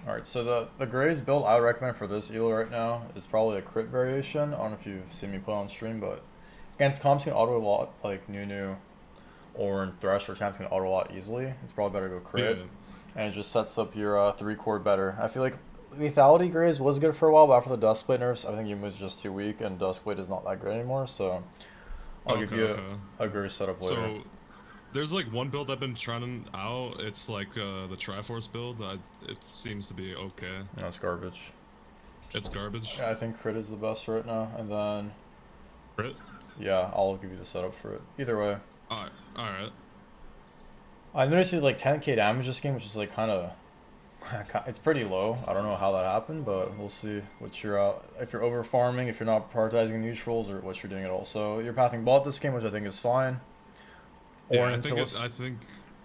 Alright, so the Grays build I would recommend for this elo right now is probably a crit variation. I don't know if you've seen me play on stream, but against comps you can auto a lot like Nunu or Thresh or champs can auto a lot easily. It's probably better to go Yeah. crit. And it just sets up your 3 core better. I feel like Lethality Grays was good for a while, but after the Duskblade nerfs, I think Yuma's just too weak and Duskblade is not that great anymore, so I'll give Okay, you okay. a Gray setup later. So there's like one build I've been trying out. It's like the Triforce build. It seems to be okay. No, it's garbage. It's garbage. Yeah, I think crit is the best right now, and then Crit? yeah, I'll give you the setup for it. Either way. Alright, alright. I noticed it like 10k damage this game, which is like kind of, it's pretty low. I don't know how that happened, but we'll see what you're if you're over farming, if you're not prioritizing neutrals, or what you're doing at all. So you're pathing bot this game, which I think is fine. Yeah, Or I until think it's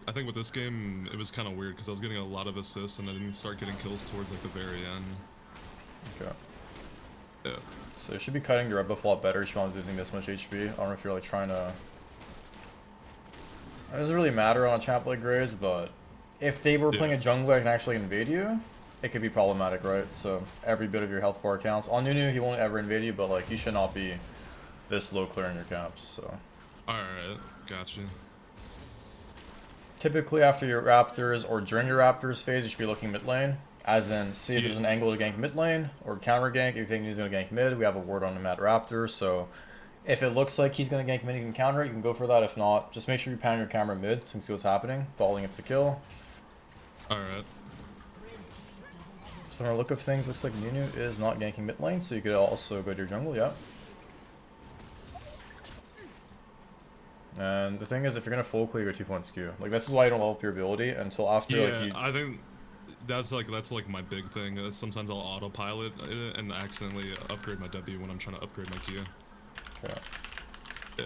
I think with this game it was kind of weird because I was getting a lot of assists and I didn't start getting kills towards like the very end. okay. Yeah. So you should be cutting your red buff a lot better. You should not be losing this much HP. I don't know if you're like trying to. It doesn't really matter on a champ like Graves, but if they were playing a jungler that can actually invade you, it could be problematic, right? So every bit of your health bar counts. On Nunu, he won't ever invade you, but like you should not be this low clearing your camps. So Alright, gotcha. typically after your Raptors or during your Raptors phase, you should be looking mid lane. As in, see if Yeah. there's an angle to gank mid lane or counter gank. If you think he's gonna gank mid, we have a ward on him at Raptors. So if it looks like he's gonna gank mid, you can counter it. You can go for that. If not, just make sure you pan your camera mid so you can see what's happening. Balling it's a kill. Alright. So from our look of things, looks like Nunu is not ganking mid lane, so you could also go to your jungle, yeah. And the thing is, if you're gonna full clear, you go 2-point skew. Like this is why you don't level up your ability until after Yeah, like you. I think that's like my big thing. Sometimes I'll autopilot it and accidentally upgrade my W when I'm trying to upgrade my Q. Okay. Yeah.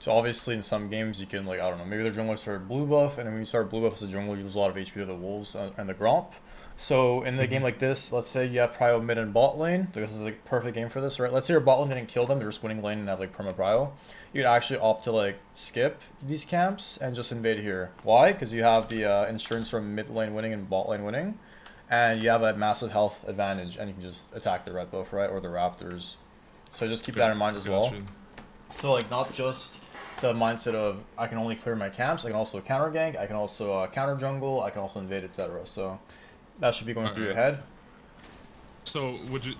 So obviously in some games you can like I don't know maybe the jungler started blue buff and then when you start blue buff as a jungler you lose a lot of HP to the wolves and the Gromp. So in the game like this, let's say you have prio mid and bot lane. This is like perfect game for this, right? Let's say your bot lane didn't kill them, they're just winning lane and have like perma prio. You'd actually opt to like skip these camps and just invade here. Why? Because you have the insurance from mid lane winning and bot lane winning, and you have a massive health advantage, and you can just attack the red buff, right, or the Raptors. So just keep that in mind as well. Gotcha. So like not just the mindset of I can only clear my camps, I can also counter gank, I can also counter jungle, I can also invade, etc. So that should be going through your head. So would you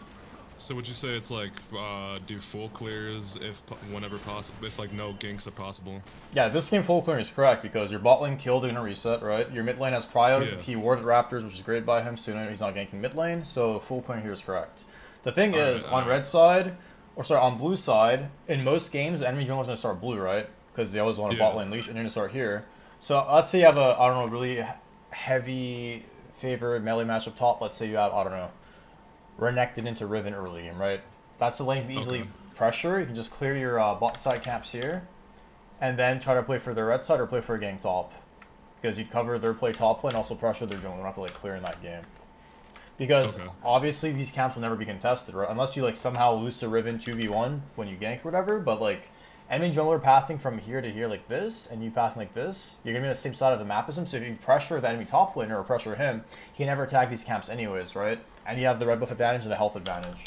say it's like do full clears if whenever possible, if like no ganks are possible? Yeah, this game full clearing is correct because your bot lane killed, they're gonna reset, right? Your mid lane has prio, Yeah. he warded Raptors, which is great by him, so he's not ganking mid lane, so full clearing here is correct. The thing is, on red side, or sorry, on blue side, in most games, the enemy jungler's gonna start blue, right? Because they always want a bot lane leash, and you're gonna start here. So let's say you have a, I don't know, really heavy favored melee match up top. Let's say you have, I don't know, Renekton into Riven early game, right? That's a lane you can easily pressure. You can just clear your bot side camps here, and then try to play for their red side or play for a gank top. Because you cover their play top lane, also pressure their jungle. You don't have to like clear in that game. Because obviously these camps will never be contested, right? Unless you like somehow lose to Riven 2v1 when you gank or whatever, but like enemy jungler pathing from here to here like this, and you pathing like this, you're gonna be on the same side of the map as him, so if you pressure the enemy top laner or pressure him, he can never attack these camps anyways, right? And you have the red buff advantage and the health advantage.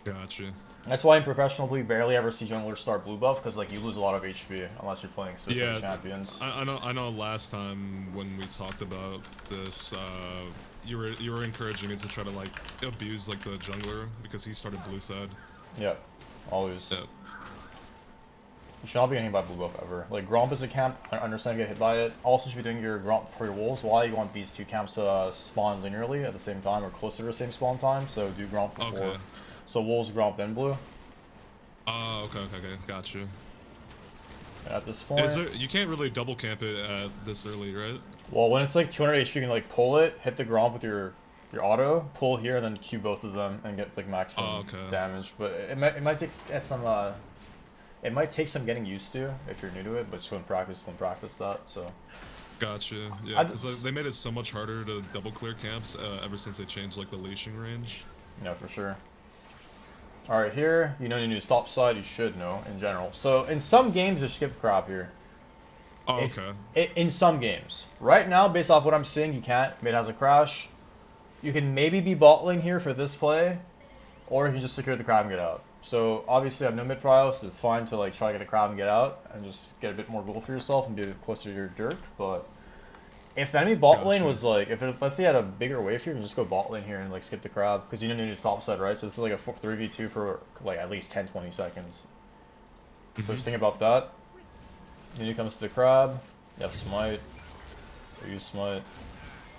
Gotcha. That's why in professional we barely ever see junglers start blue buff, because like you lose a lot of HP unless you're playing specific champions. I know last time when we talked about this, you were encouraging me to try to like abuse like the jungler because he started blue side. Yep. Always. Yep. You should not be getting hit by blue buff ever. Like Gromp is a camp, I understand you get hit by it. Also should be doing your Gromp for your wolves. Why you want these two camps to spawn linearly at the same time or closer to the same spawn time, so do Gromp before. Okay. So wolves, Gromp, then blue. Okay, got you. At this point, is there, you can't really double camp it at this early, right? well, when it's like 200 HP, you can like pull it, hit the Gromp with your auto, pull here, and then Q both of them and get like maximum damage. But it might take some it might take some getting used to if you're new to it, but just go and practice that. So Gotcha. Yeah, because they made it so much harder to double clear camps ever since they changed like the leashing range. Yeah, for sure. All right, here you know you need to stop side. You should know in general. So in some games, just skip crab here. Oh, okay. In some games, right now, based off what I'm seeing, you can't. Mid has a crash. You can maybe be bot lane here for this play, or you can just secure the crab and get out. So obviously I have no mid prio, so it's fine to like try to get a crab and get out and just get a bit more gold for yourself and be a bit closer to your Dirk. But if the enemy bot lane was like, let's say you had a bigger wave here, you can just go bot lane here and like skip the crab because you don't need to stop side, right? So this is like a 3v2 for like at least 10-20 seconds. So just think about that. Then he comes to the crab. You have smite. Or use smite.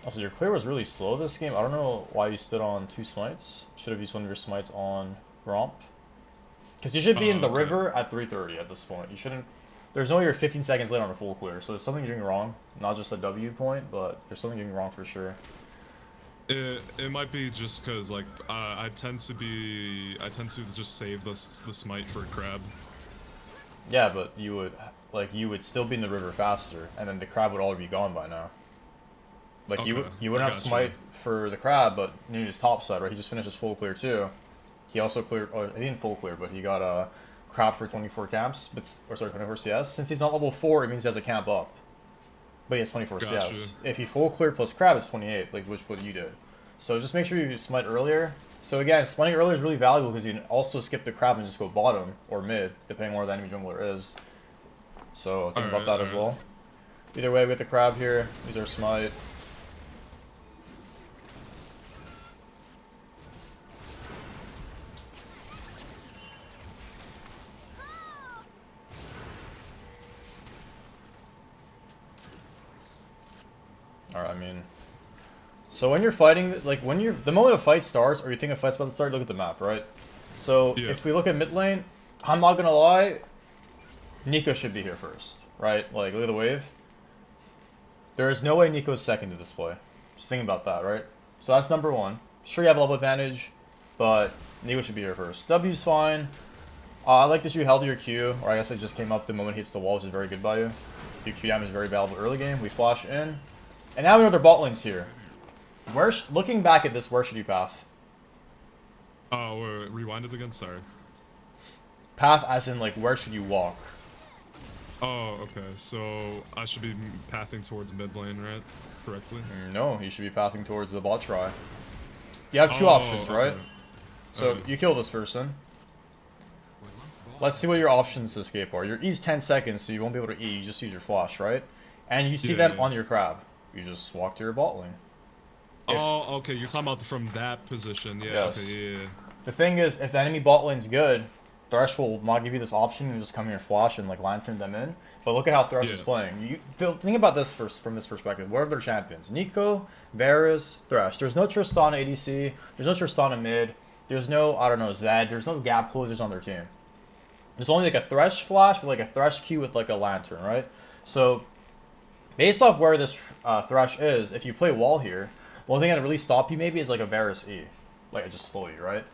Also, your clear was really slow this game. I don't know why you stood on 2 smites. Should have used one of your smites on Gromp. Because you should be in the river at 3:30 at this point. You shouldn't... There's no way you're 15 seconds late on a full clear. So there's something you're doing wrong. Not just a W point, but there's something you're doing wrong for sure. It might be just because, like, I tend to just save the smite for crab. Yeah, but you would still be in the river faster, and then the crab would already be gone by now. Like, you wouldn't have smite for the crab, but you need his top side, right? He just finished his full clear too. He also cleared, or he didn't full clear, but he got a crab for 24 camps, or sorry, 24 CS. Since he's not level 4, it means he has a camp up. But he has 24 CS. If he full clear plus crab, it's 28, like what you did. So just make sure you smite earlier. So again, smiting earlier is really valuable because you can also skip the crab and just go bottom or mid, depending on where the enemy jungler is. So think about that as well. Either way, we get the crab here. Use our smite. Alright, I mean... So when you're fighting, like the moment a fight starts or you think a fight's about to start, look at the map, right? So if we look at mid lane, I'm not gonna lie, Nico should be here first, right? Like, look at the wave. There is no way Nico's second to this play. Just think about that, right? So that's number one. Sure, you have a level advantage, but Nico should be here first. W's fine. I like that you held your Q, or I guess it just came up the moment he hits the wall, which is very good by you. Your Q damage is very valuable early game. We flash in. And now we know their bot lane's here. Looking back at this, where should you path? Oh, rewind it again? Sorry. Path as in, like, where should you walk? Oh, okay. So I should be pathing towards mid lane, right? Correctly? No, you should be pathing towards the bot try. You have two options, right? So you kill this person. Let's see what your options to escape are. Your E's 10 seconds, so you won't be able to E. You just use your flash, right? And you see them on your crab. You just walk to your bot lane. Oh, okay. You're talking about from that position. Yeah, yes. okay, yeah. The thing is, if the enemy bot lane's good, Thresh will not give you this option and just come here flash and like lantern them in. But look at how Thresh is playing. Think about this first from this perspective. What are their champions? Nico, Varus, Thresh. There's no Tristana ADC. There's no Tristana mid. There's no, I don't know, Zed. There's no gap closers on their team. There's only like a Thresh flash with like a Thresh Q with like a lantern, right? So, based off where this Thresh is, if you play wall here, one thing that'd really stop you maybe is like a Varus E. Like, it just slow you, right?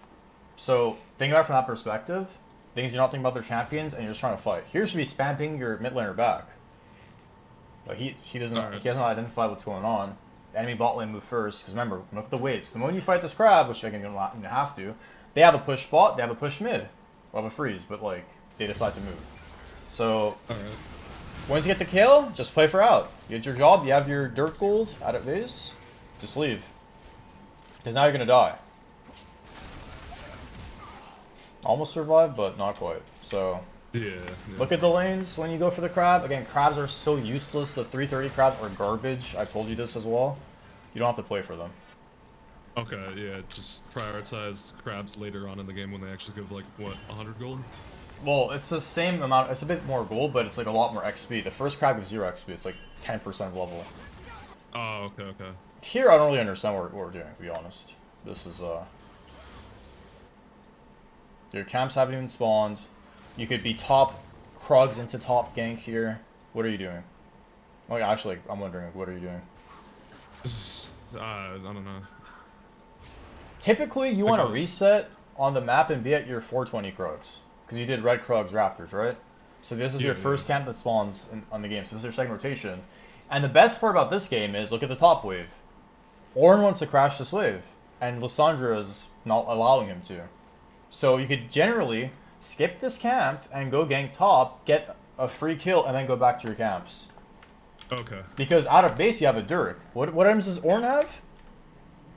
So, think about it from that perspective. Things you're not thinking about their champions, and you're just trying to fight. Here should be spamming your mid laner back. But he doesn't he doesn't identify what's going on. The enemy bot lane move first, because remember, look at the waves. The moment you fight this crab, which again you don't have to, they have a push bot, they have a push mid. Or have a freeze, but like they decide to move. So once you get the kill, just play for out. You get your job, you have your dirt gold out of this, just leave. Because now you're gonna die. Almost survived, but not quite. So look at the lanes when you go for the crab. Again, crabs are so useless. The 330 crabs are garbage. I told you this as well. You don't have to play for them. Okay, yeah, just prioritize crabs later on in the game when they actually give like, what, 100 gold? Well, it's the same amount. It's a bit more gold, but it's like a lot more XP. The first crab gives 0 XP. It's like 10% level. Oh, okay. Here, I don't really understand what we're doing, to be honest. This is, your camps haven't even spawned. You could be top Krugs into top gank here. What are you doing? Like, actually, I'm wondering, what are you doing? I don't know. Typically, you want to reset on the map and be at your 420 Krugs. Because you did red Krugs Raptors, right? So this is your first camp that spawns on the game. So this is your second rotation. And the best part about this game is, look at the top wave. Ornn wants to crash this wave, and Lissandra is not allowing him to. So you could generally skip this camp and go gank top, get a free kill, and then go back to your camps. Okay. Because out of base you have a Durk. What items does Ornn have?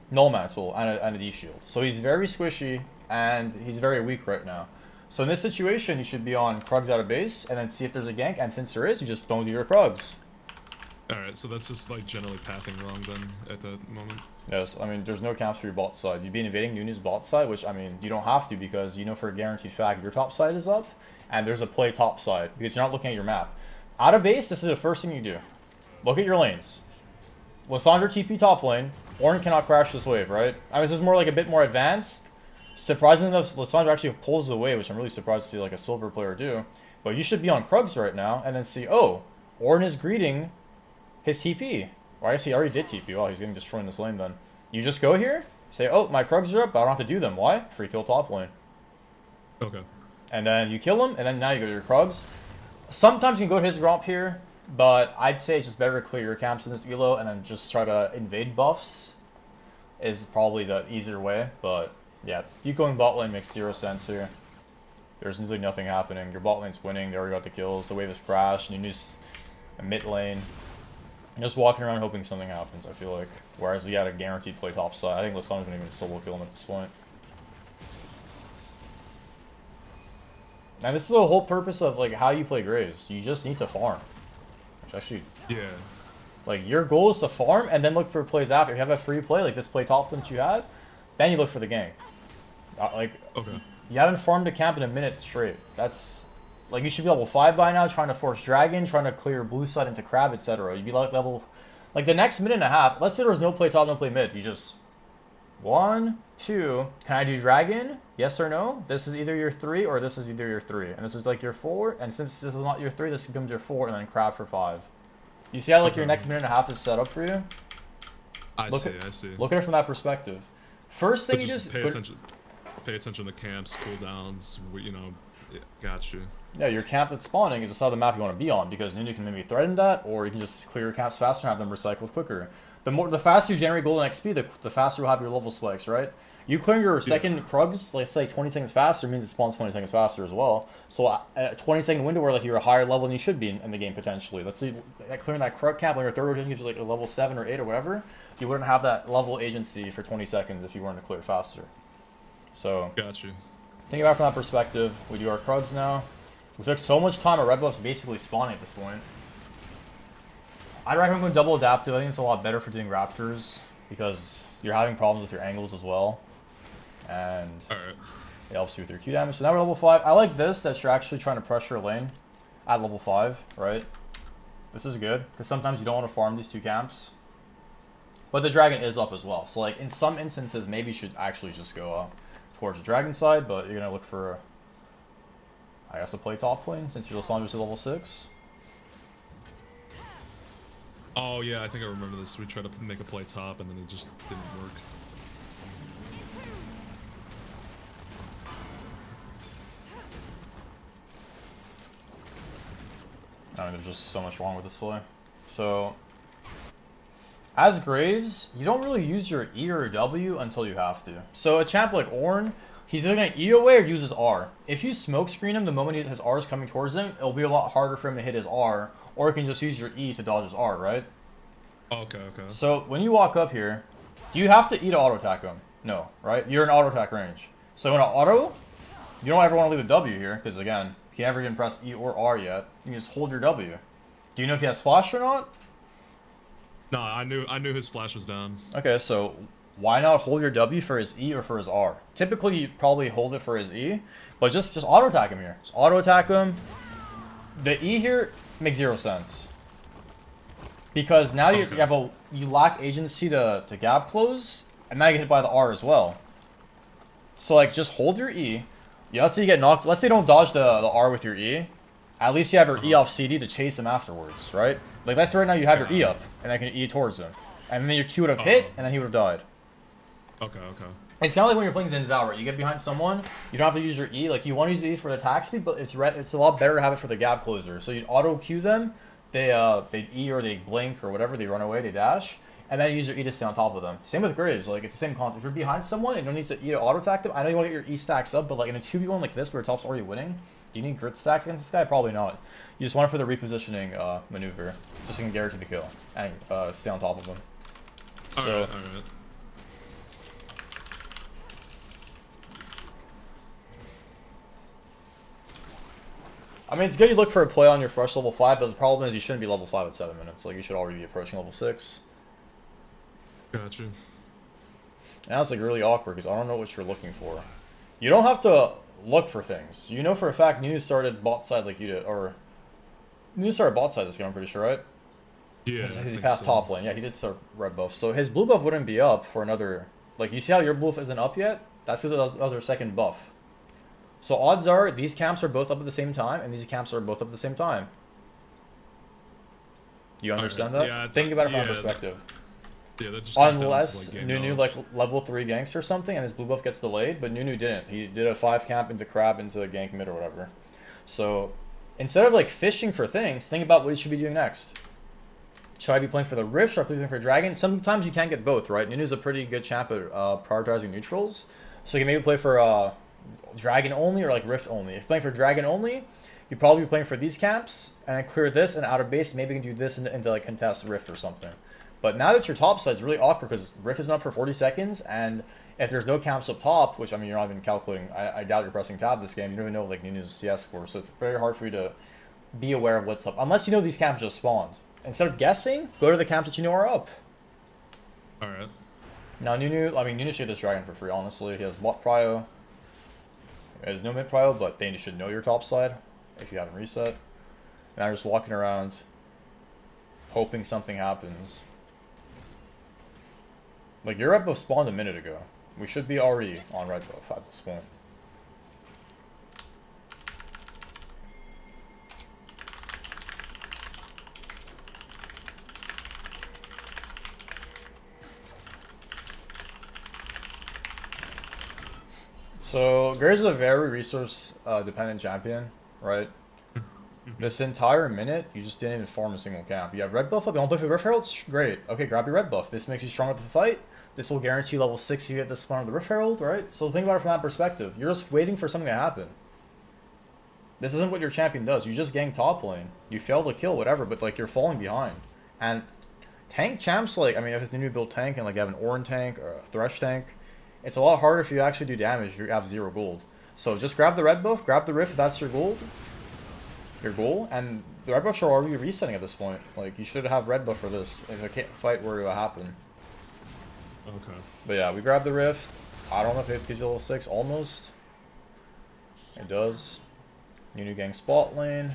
Null Mantle and a D-Shield. So he's very squishy, and he's very weak right now. So in this situation, you should be on Krugs out of base, and then see if there's a gank, and since there is, you just don't do your Krugs. Alright, so that's just like generally pathing wrong then at that moment? Yes, I mean, there's no camps for your bot side. You'd be invading Nunu's bot side, which, I mean, you don't have to because you know for a guaranteed fact your top side is up, and there's a play top side because you're not looking at your map. Out of base, this is the first thing you do. Look at your lanes. Lissandra TP top lane. Ornn cannot crash this wave, right? I mean, this is more like a bit more advanced. Surprisingly enough, Lissandra actually pulls the wave, which I'm really surprised to see like a silver player do. But you should be on Krugs right now and then see, oh, Ornn is greeting his TP. Or I guess he already did TP. Oh, he's getting destroyed in this lane then. You just go here, say, oh, my Krugs are up, but I don't have to do them. Why? Free kill top lane. Okay. And then you kill him, and then now you go to your Krugs. Sometimes you can go to his romp here, but I'd say it's just better to clear your camps in this elo and then just try to invade buffs is probably the easier way. But yeah, you going bot lane makes 0 sense here. There's literally nothing happening. Your bot lane's winning, they already got the kills, the wave has crashed, and you just a mid lane. You're just walking around hoping something happens, I feel like. Whereas you had a guaranteed play top side. I think Lissandra's gonna even solo kill him at this point. And this is the whole purpose of like how you play Graves. You just need to farm. Which actually, Yeah. like your goal is to farm and then look for plays after. If you have a free play like this play top that you had, then you look for the gank. Like, Okay. you haven't farmed a camp in a minute straight. That's like you should be level 5 by now, trying to force dragon, trying to clear blue side into crab, etc. You'd be like level, like the next minute and a half. Let's say there was no play top, no play mid. You just 1, 2. Can I do dragon? Yes or no? This is either your 3 or this is either your 3, and this is like your 4. And since this is not your 3, this becomes your 4, and then crab for 5. You see how like your next minute and a half is set up for you? I see. Look at it from that perspective. First thing, But you just pay attention. Pay attention to camps, cooldowns. You know, yeah, got you. Yeah, your camp that's spawning is the side of the map you want to be on because Nunu can maybe threaten that, or you can just clear your camps faster and have them recycled quicker. The faster you generate golden XP, the faster you'll have your level spikes, right? You clearing your second Krugs, let's say 20 seconds faster, means it spawns 20 seconds faster as well. So a 20-second window where like you're a higher level than you should be in the game potentially. Let's say clearing that Krug camp when your third rotation gives you like a level 7 or 8 or whatever, you wouldn't have that level agency for 20 seconds if you weren't to clear faster. So got you. Think about it from that perspective. We do our Krugs now. We took so much time, our red buff's basically spawning at this point. I'd recommend going double adaptive. I think it's a lot better for doing Raptors because you're having problems with your angles as well. And it helps you with your Q damage. So now we're level 5. I like this, that you're actually trying to pressure a lane at level 5, right? This is good because sometimes you don't want to farm these two camps. But the dragon is up as well. So like in some instances, maybe you should actually just go towards the dragon side, but you're going to look for, I guess, a play top lane since your Lissandra's at level 6. Oh yeah, I think I remember this. We tried to make a play top and then it just didn't work. I mean, there's just so much wrong with this play. So, as Graves, you don't really use your E or W until you have to. So a champ like Ornn, he's either going to E away or use his R. If you smoke screen him the moment his R is coming towards him, it'll be a lot harder for him to hit his R, or you can just use your E to dodge his R, right? Okay. So when you walk up here, do you have to E to auto attack him? No, right? You're in auto attack range. So in an auto, you don't ever want to leave a W here, because again, you can't ever even press E or R yet. You can just hold your W. Do you know if he has flash or not? No, I knew his flash was down. Okay, so why not hold your W for his E or for his R? Typically, you probably hold it for his E, but just auto attack him here. Just auto attack him. The E here makes 0 sense because now you lack agency to gap close, and now you get hit by the R as well. So like, just hold your E. Yeah, let's say you get knocked. Let's say you don't dodge the R with your E. At least you have your E off CD to chase him afterwards, right? Like, let's say right now you have your E up, and I can E towards him. And then your Q would have hit, and then he would have died. Okay. It's kind of like when you're playing Zinzao, right? You get behind someone, you don't have to use your E. Like, you want to use the E for the attack speed, but it's a lot better to have it for the gap closer. So you'd auto Q them they E or they blink or whatever, they run away, they dash, and then you use your E to stay on top of them. Same with Graves, like it's the same concept. If you're behind someone and you don't need to E to auto attack them, I know you want to get your E stacks up, but like in a 2v1 like this where top's already winning, do you need grit stacks against this guy? Probably not. You just want it for the repositioning maneuver, just so you can guarantee the kill and stay on top of them. So. Alright. I mean, it's good you look for a play on your fresh level 5, but the problem is you shouldn't be level 5 at 7 minutes. Like, you should already be approaching level 6. Gotcha. And that's, like, really awkward, because I don't know what you're looking for. You don't have to look for things. You know for a fact Nunu started bot side like you did, or... Nunu started bot side this game, I'm pretty sure, right? Yeah, Because he passed top lane. Yeah, he did start red buff. So his blue buff wouldn't be up for another... Like, you see how your blue buff isn't up yet? That's because that was our second buff. So odds are these camps are both up at the same time, and these camps are both up at the same time. You understand that? Yeah, Think about it from a perspective. That just comes Unless down to, like, Nunu knowledge. like level 3 ganks or something, and his blue buff gets delayed, but Nunu didn't. He did a 5 camp into crab into a gank mid or whatever. So instead of like fishing for things, think about what you should be doing next. Should I be playing for the Rift? Should I be playing for Dragon? Sometimes you can't get both, right? Nunu's a pretty good champ at prioritizing neutrals, so you can maybe play for Dragon only or like Rift only. If you're playing for Dragon only, you'd probably be playing for these camps and then clear this and out of base. Maybe you can do this into like contest Rift or something. But now that your top side is really awkward because Rift isn't up for 40 seconds, and if there's no camps up top, which I mean you're not even calculating, I doubt you're pressing tab this game. You don't even know like Nunu's CS score, so it's very hard for you to be aware of what's up unless you know these camps just spawned. Instead of guessing, go to the camps that you know are up. All right. Now Nunu should get this Dragon for free. Honestly, he has bot prio. He has no mid prio, but they should know your top side if you haven't reset. And I'm just walking around, hoping something happens. Like, your red buff spawned a minute ago. We should be already on red buff at this point. So, Graves is a very resource dependent champion, right? This entire minute, you just didn't even farm a single camp. You have red buff up, you want to play for Rift Herald? Great. Okay, grab your red buff. This makes you stronger with the fight. This will guarantee level 6 if you get the spawn of the Rift Herald, right? So think about it from that perspective. You're just waiting for something to happen. This isn't what your champion does. You just gang top lane. You fail to kill, whatever, but like you're falling behind. And tank champs, like, I mean, if it's a new build tank and like you have an Orin tank or a Thresh tank, it's a lot harder if you actually do damage if you have 0 gold. So just grab the red buff, grab the Rift if that's your gold. Your goal, and the red buff should already be resetting at this point. Like, you should have red buff for this if a fight were to happen. Okay. But yeah, we grabbed the Rift. I don't know if it gives you level 6, almost. It does. Nunu gang spot lane.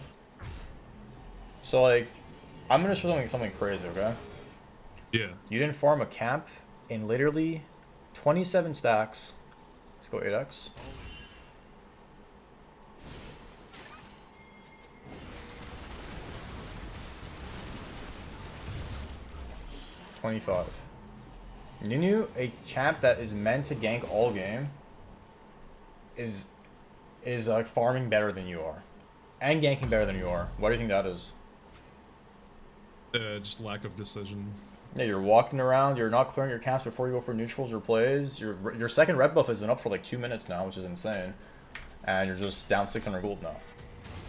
So like, I'm gonna show something crazy, okay? Yeah. You didn't farm a camp in literally 27 stacks. Let's go 8x. $25. Nunu, a champ that is meant to gank all game, is like farming better than you are, and ganking better than you are. What do you think that is? Just lack of decision. Yeah, you're walking around. You're not clearing your camps before you go for neutrals or plays. Your second red buff has been up for like 2 minutes now, which is insane, and you're just down 600 gold now.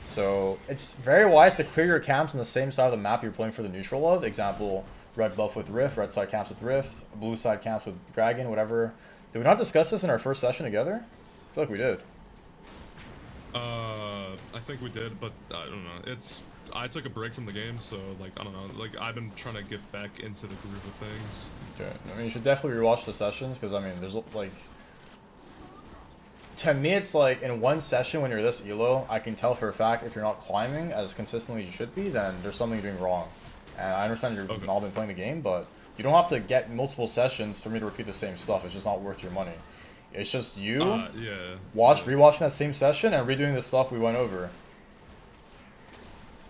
So it's very wise to clear your camps on the same side of the map you're playing for the neutral of. Example. Red buff with Rift, red side camps with Rift, blue side camps with Dragon, whatever. Did we not discuss this in our first session together? I feel like we did. I think we did, but I don't know. I took a break from the game, so like I don't know. Like I've been trying to get back into the groove of things. Okay, I mean you should definitely rewatch the sessions because I mean there's like, to me it's like in one session when you're this elo, I can tell for a fact if you're not climbing as consistently as you should be, then there's something you're doing wrong. And I understand you've all been playing the game, but you don't have to get multiple sessions for me to repeat the same stuff. It's just not worth your money. It's just you rewatching that same session and redoing the stuff we went over.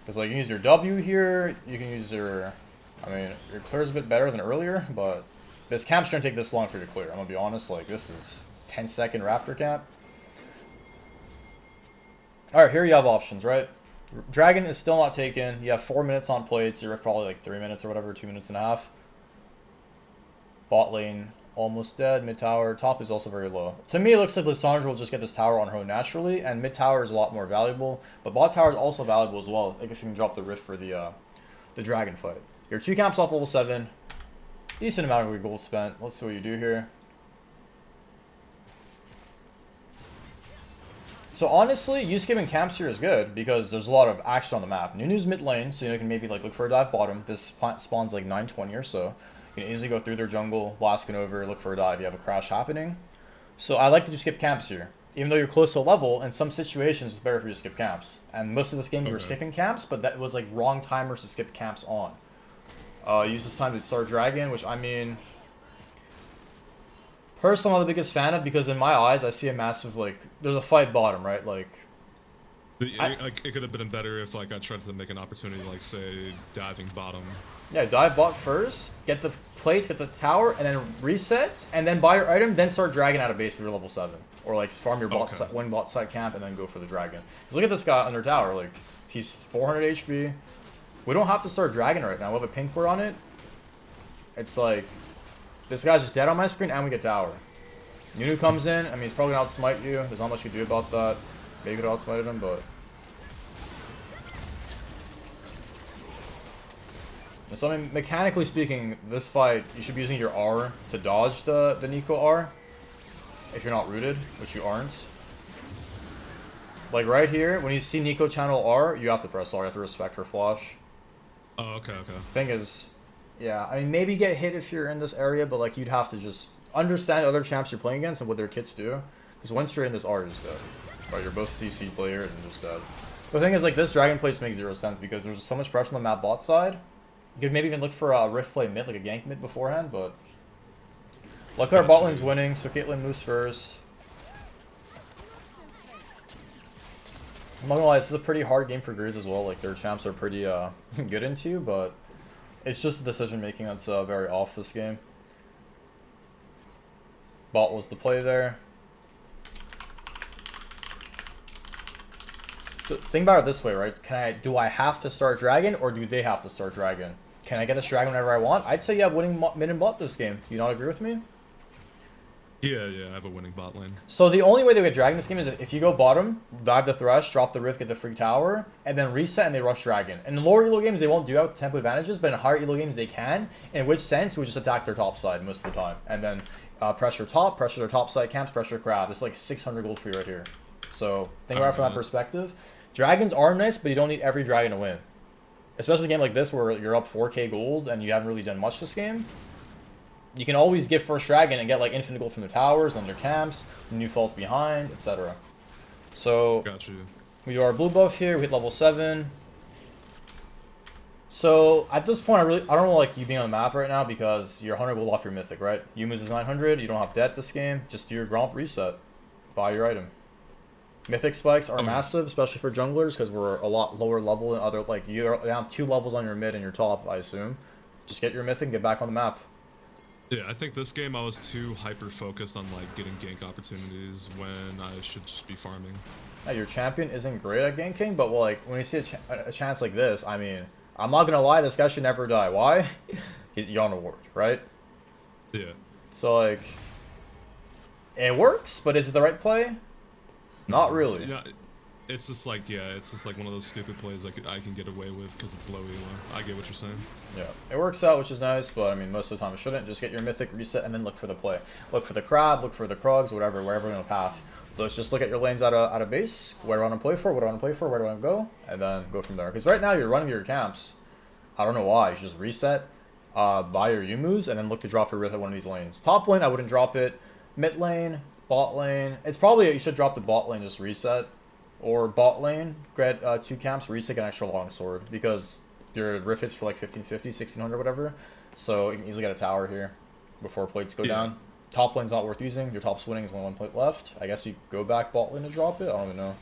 Because like you can use your W here, you can use your, I mean, your clear is a bit better than earlier, but this camp shouldn't take this long for you to clear. I'm gonna be honest, like this is 10-second Raptor camp. All right, here you have options, right? Dragon is still not taken. You have 4 minutes on plates. You're probably like 3 minutes or whatever, 2.5 minutes. Bot lane almost dead. Mid tower. Top is also very low. To me, it looks like Lissandra will just get this tower on her own naturally, and mid tower is a lot more valuable. But bot tower is also valuable as well. Like if you can drop the rift for the dragon fight. Your 2 camps off level 7. Decent amount of your gold spent. Let's see what you do here. So honestly, you skipping camps here is good because there's a lot of action on the map. Nunu's mid lane, so you can maybe like look for a dive bottom. This spawns like 920 or so. You can easily go through their jungle, blasting over, look for a dive. You have a crash happening. So I like to just skip camps here. Even though you're close to level, in some situations it's better for you to skip camps. And most of this game you were skipping camps, but that was like wrong timers to skip camps on. Use this time to start dragon, which I mean... Personally, I'm not the biggest fan of because in my eyes, I see a massive, like, there's a fight bottom, right? Like, it could have been better if, like, I tried to make an opportunity, like, say, diving bottom. Yeah, dive bot first, get the plates, get the tower, and then reset, and then buy your item, then start dragon out of base for your level 7. Or, like, farm your bot side, one bot side camp, and then go for the dragon. Because look at this guy under tower, like, he's 400 HP. We don't have to start dragon right now. We have a pink word on it. It's like... This guy's just dead on my screen, and we get tower. Nunu comes in. I mean, he's probably going to outsmite you. There's not much you can do about that. Maybe you could outsmite him, but... So, I mean, mechanically speaking, this fight, you should be using your R to dodge the Nico R. If you're not rooted, which you aren't. Like, right here, when you see Nico channel R, you have to press R. You have to respect her flash. Oh, okay. Thing is... Yeah, I mean, maybe get hit if you're in this area, but, like, you'd have to just understand other champs you're playing against and what their kits do. Because once you're in this R, you're just dead. Right, you're both CC players and just dead. The thing is, like, this dragon place makes 0 sense because there's so much pressure on the map bot side. You could maybe even look for a rift play mid, like a gank mid beforehand, but... Luckily our bot lane's winning, so Caitlyn moves first. I'm not gonna lie, this is a pretty hard game for Grizz as well. Like, their champs are pretty good into, but... It's just the decision making that's very off this game. Bot was the play there. Think about it this way, right? Do I have to start dragon or do they have to start dragon? Can I get this dragon whenever I want? I'd say you have winning mid and bot this game. Do you not agree with me? Yeah, I have a winning bot lane. So the only way they get dragon this game is if you go bottom, dive the thresh, drop the rift, get the free tower, and then reset and they rush dragon. In lower elo games, they won't do that with tempo advantages, but in higher elo games, they can. In which sense, we just attack their top side most of the time. And then pressure top, pressure their top side camps, pressure crab. It's like 600 gold for you right here. So think about it from that perspective. Dragons are nice, but you don't need every dragon to win. Especially in a game like this where you're up 4k gold and you haven't really done much this game. You can always give first dragon and get like infinite gold from the towers and their camps, new falls behind, etc. So got you. We do our blue buff here, we hit level 7. So at this point I don't like you being on the map right now because you're 100 gold off your mythic, right? Yumi's is 900, you don't have debt this game, just do your Gromp reset. Buy your item. Mythic spikes are massive, especially for junglers, because we're a lot lower level than other, like you're down 2 levels on your mid and your top, I assume. Just get your mythic and get back on the map. Yeah, I think this game I was too hyper-focused on, like, getting gank opportunities when I should just be farming. Yeah, your champion isn't great at ganking, but, well, like, when you see a chance like this, I mean, I'm not gonna lie, this guy should never die. Why? You're on a ward, right? Yeah. So, like, it works, but is it the right play? Not really. Yeah, it's just like, one of those stupid plays like I can get away with because it's low elo. I get what you're saying. Yeah, it works out, which is nice, but I mean, most of the time it shouldn't. Just get your mythic, reset, and then look for the play. Look for the crab, look for the krugs, wherever in the path. Let's just look at your lanes out of base. Where do I want to play for? What do I want to play for? Where do I want to go? And then go from there. Because right now you're running your camps. I don't know why. You should just reset, buy your Yumus, and then look to drop your Rith at one of these lanes. Top lane, I wouldn't drop it. Mid lane, bot lane. It's probably you should drop the bot lane, just reset. Or bot lane, get 2 camps, reset an extra long sword. Because your rift hits for like 1550, 1600, whatever. So you can easily get a tower here before plates go down. Top lane's not worth using. Your top's winning is only 1 plate left. I guess you go back bot lane to drop it. I don't even know.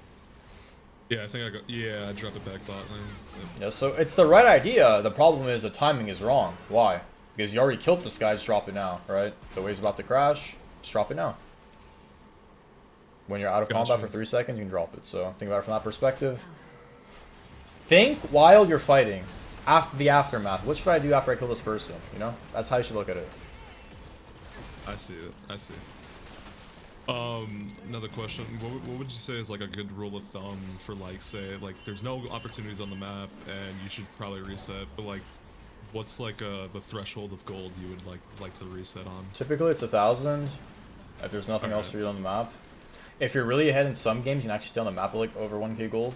Yeah, I think I dropped it back bot lane. Yeah, so it's the right idea. The problem is the timing is wrong. Why? Because you already killed this guy, just drop it now, right? The wave's about to crash, just drop it now. When you're out of combat for 3 seconds, you can drop it. So think about it from that perspective. think while you're fighting, after the aftermath. What should I do after I kill this person? You know, that's how you should look at it. I see it. I see. Another question. What would you say is like a good rule of thumb for like, say, like there's no opportunities on the map and you should probably reset, but like, what's like the threshold of gold you would like to reset on? Typically, it's 1,000. If there's nothing else for you on the map. If you're really ahead in some games, you can actually stay on the map with like over 1k gold.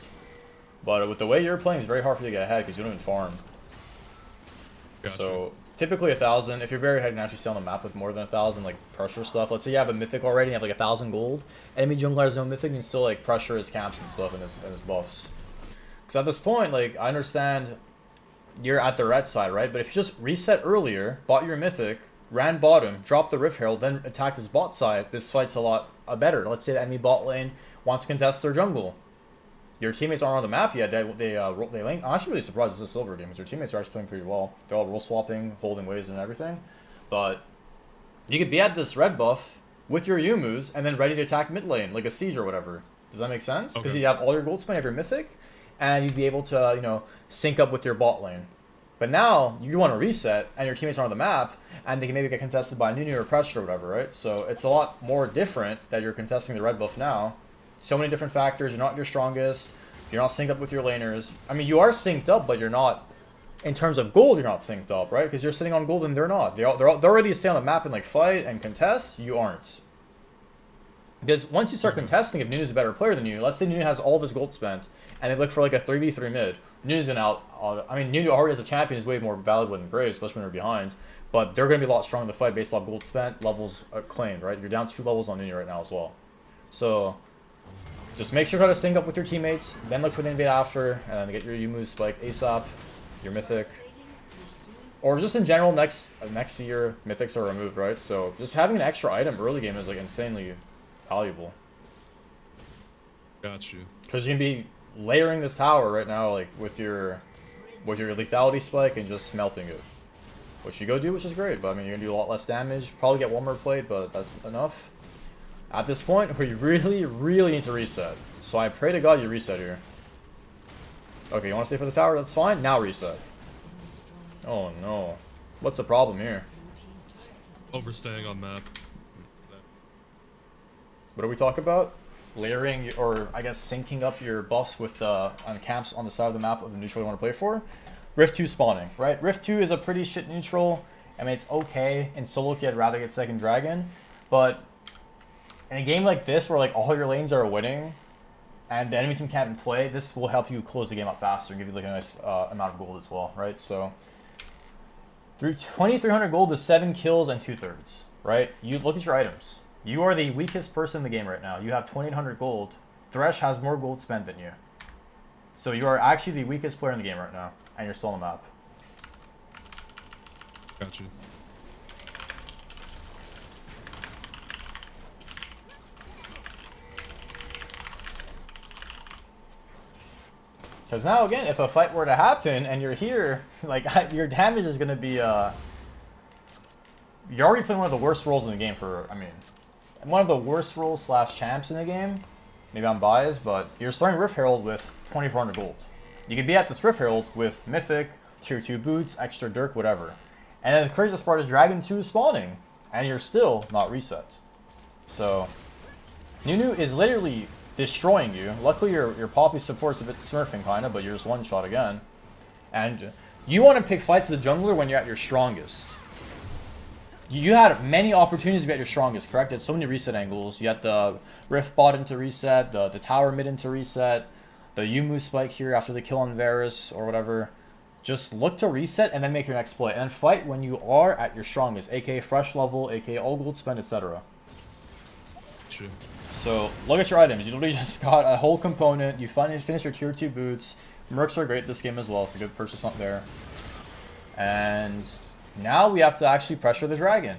But with the way you're playing, it's very hard for you to get ahead because you don't even farm. Gotcha. So typically 1,000. If you're very ahead, you can actually stay on the map with more than 1,000, like pressure stuff. Let's say you have a mythic already, and you have like 1,000 gold. Enemy jungler has no mythic, you can still like pressure his camps and stuff and his buffs. Because at this point, like I understand you're at the red side, right? But if you just reset earlier, bought your mythic, ran bottom, dropped the Rift Herald, then attacked his bot side, this fight's a lot better. Let's say the enemy bot lane wants to contest their jungle. Your teammates aren't on the map yet. They lane. I'm actually really surprised it's a silver game because your teammates are actually playing pretty well. They're all role swapping, holding waves and everything. But you could be at this red buff with your Yumus and then ready to attack mid lane, like a siege or whatever. Does that make sense? Because you have all your gold spent, you have your mythic, and you'd be able to, you know, sync up with your bot lane. But now you want to reset, and your teammates are on the map, and they can maybe get contested by Nunu or Pressure or whatever, right? So it's a lot more different that you're contesting the red buff now. So many different factors. You're not your strongest. You're not synced up with your laners. I mean, you are synced up, but you're not. In terms of gold, you're not synced up, right? Because you're sitting on gold and they're not. They're ready to stay on the map and like fight and contest. You aren't. Because once you start contesting, if Nunu's a better player than you, let's say Nunu has all of his gold spent, and they look for like a 3v3 mid. Nunu's gonna out. I mean, Nunu already as a champion is way more valuable than Graves, especially when they're behind. But they're gonna be a lot stronger in the fight based off gold spent, levels claimed, right? You're down 2 levels on Nunu right now as well. So just make sure to sync up with your teammates, then look for the invade after, and then get your Yumu spike ASAP, your mythic. Or just in general, next year, mythics are removed, right? So just having an extra item early game is like insanely valuable. Got you. Because you can be layering this tower right now, like with your lethality spike and just smelting it. Which you go do, which is great, but I mean, you're gonna do a lot less damage. Probably get one more plate, but that's enough. At this point, we really, really need to reset. So I pray to God you reset here. Okay, you want to stay for the tower? That's fine. Now reset. Oh no. What's the problem here? Overstaying on map. What do we talk about? Layering, or I guess syncing up your buffs with on camps on the side of the map of the neutral you want to play for. Rift 2 spawning, right? Rift 2 is a pretty shit neutral. I mean, it's okay. In solo queue, I'd rather get second dragon. But in a game like this, where like all your lanes are winning, and the enemy team can't play, this will help you close the game up faster and give you like a nice amount of gold as well, right? So, through 2,300 gold to 7 kills and 2/3, right? You look at your items. You are the weakest person in the game right now. You have 2,800 gold. Thresh has more gold spent than you. So you are actually the weakest player in the game right now, and you're still on the map. Got you. Because now, again, if a fight were to happen and you're here, like, your damage is going to be, you're already playing one of the worst roles in the game for, I mean, one of the worst roles slash champs in the game. Maybe I'm biased, but you're starting Rift Herald with 2,400 gold. You could be at this Rift Herald with Mythic, Tier 2 boots, extra Dirk, whatever. And then the craziest part is Dragon 2 is spawning, and you're still not reset. So, Nunu is literally destroying you. Luckily, your Poppy support's a bit smurfing, kind of, but you're just one shot again. And you want to pick fights as a jungler when you're at your strongest. You had many opportunities to be at your strongest, correct? You had so many reset angles. You had the Rift bottom to reset, the tower mid to reset, the Yumu spike here after the kill on Varus or whatever. Just look to reset and then make your next play. And then fight when you are at your strongest, aka fresh level, aka all gold spend, etc. True. So look at your items. You literally just got a whole component. You finally finished your tier 2 boots. Mercs are great this game as well, so good purchase up there. And now we have to actually pressure the dragon.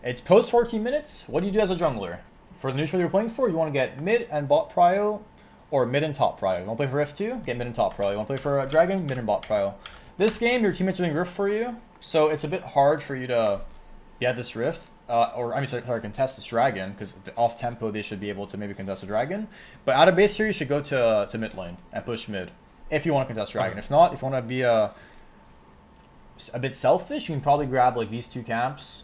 It's post 14 minutes. What do you do as a jungler? For the neutral you're playing for, you want to get mid and bot prio, or mid and top prio. You want to play for Rift 2? Get mid and top prio. You want to play for a dragon? Mid and bot prio. This game, your teammates are doing Rift for you, so it's a bit hard for you to get this Rift. Or, I mean, sorry, contest this dragon, because off tempo they should be able to maybe contest a dragon. But out of base here, you should go to mid lane and push mid. if you want to contest dragon. If not, if you want to be a bit selfish, you can probably grab like these 2 camps,